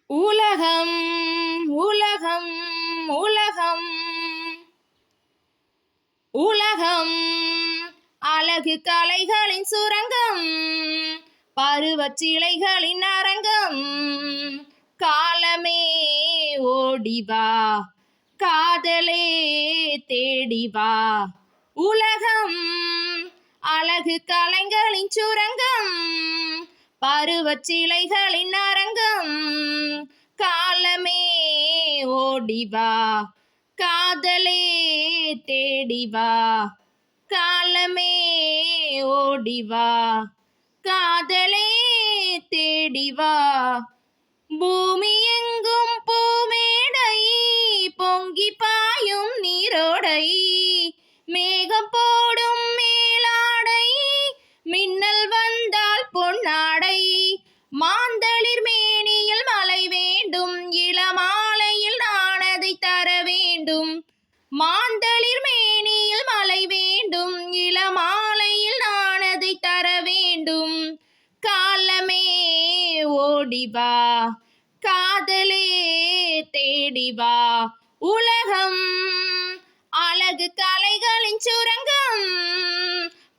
உலகம் உலகம் உலகம் உலகம் அழகு கலைகளின் சுரங்கம், பருவச்சிலைகளின் அரங்கம். காலமே ஓடிவா, காதலே தேடிவா. உலகம் அழகு கலைகளின் சுரங்கம், பருவச்சிலைகளின் அரங்கம். காலமே ஓடிவா, காதலே தேடிவா. காலமே ஓடிவா, காதலே தேடிவா. பூமி எங்கும் பூமேடை, பொங்கி பாயும் நீரோடை. மேகம் போடும் மேலாடை, மின்னல் வந்தால் பொன்னாடை. மாந்தளிர் மேனியில் மழை வேண்டும், இளமாலையில் நான் அதை தர வேண்டும். மாந்தளிர் மேனியில் மழை வேண்டும், இளமாலையில் நான் அதை தர வேண்டும். காலமே ஓடிவா, காதலே தேடிவா. உலகம் அழகு கலைகளின் சுரங்கம்,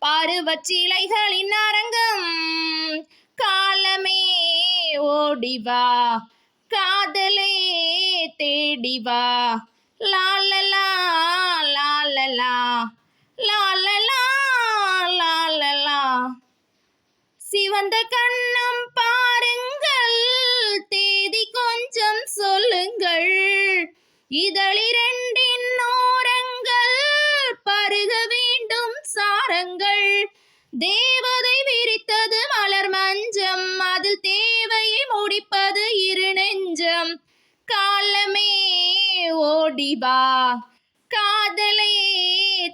பருவச்சிலைகளின் அரங்கம். காலமே ஓடிவா, காதலே தேடிவா. லாலலா லாலலா லாலலா லாலலா. சிவந்த கண்ணம் பாருங்கள், தேதி கொஞ்சம் சொல்லுங்கள். இதழிரண்டின் ஓரங்கள் பருக வேண்டும் சாரங்கள். தேவதை விரித்தது மலர் மஞ்சம், அதில் தேவையை முடிப்பது இரு நெஞ்சம். காலமே ஓடிவா, காதலே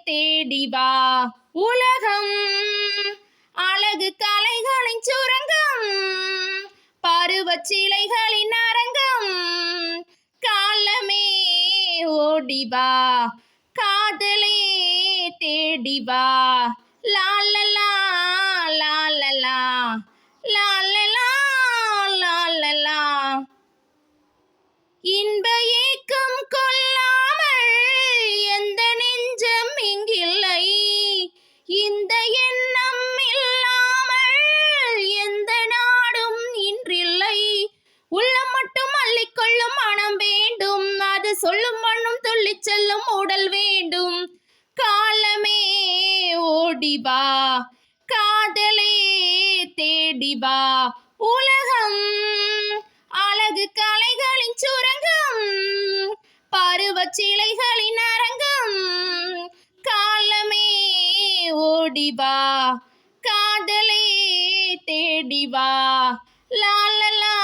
தேடிவா. உலகம் அழகு கலைகளின் சுரங்கம், பருவச்சிலைகளின் அரங்கம். காலமே ஓடிவா, காதலே தேடிவா. லாலலா லாலலா லாலலா லாலலா. இன்ப ஏக்கம் கொள்ளாமல் எந்த நெஞ்சம் இங்கில்லை, இந்த எண்ணம் இல்லாமல் எந்த நாடும் இன்றில்லை. உள்ளம் மட்டும் அள்ளிக்கொள்ளும் மனம் வேண்டும், அது சொல்லும் மண்ணும் துள்ளிச் செல்லும் உடல் வேண்டும். காலமே ஓடிவா, காதலே தேடிவா. உலகம் அழகு கலைகளின் சுரங்கம், பருவச்சிலைகளின் அரங்கம். காலமே ஓடிவா, காதலே தேடிவா. லாலலா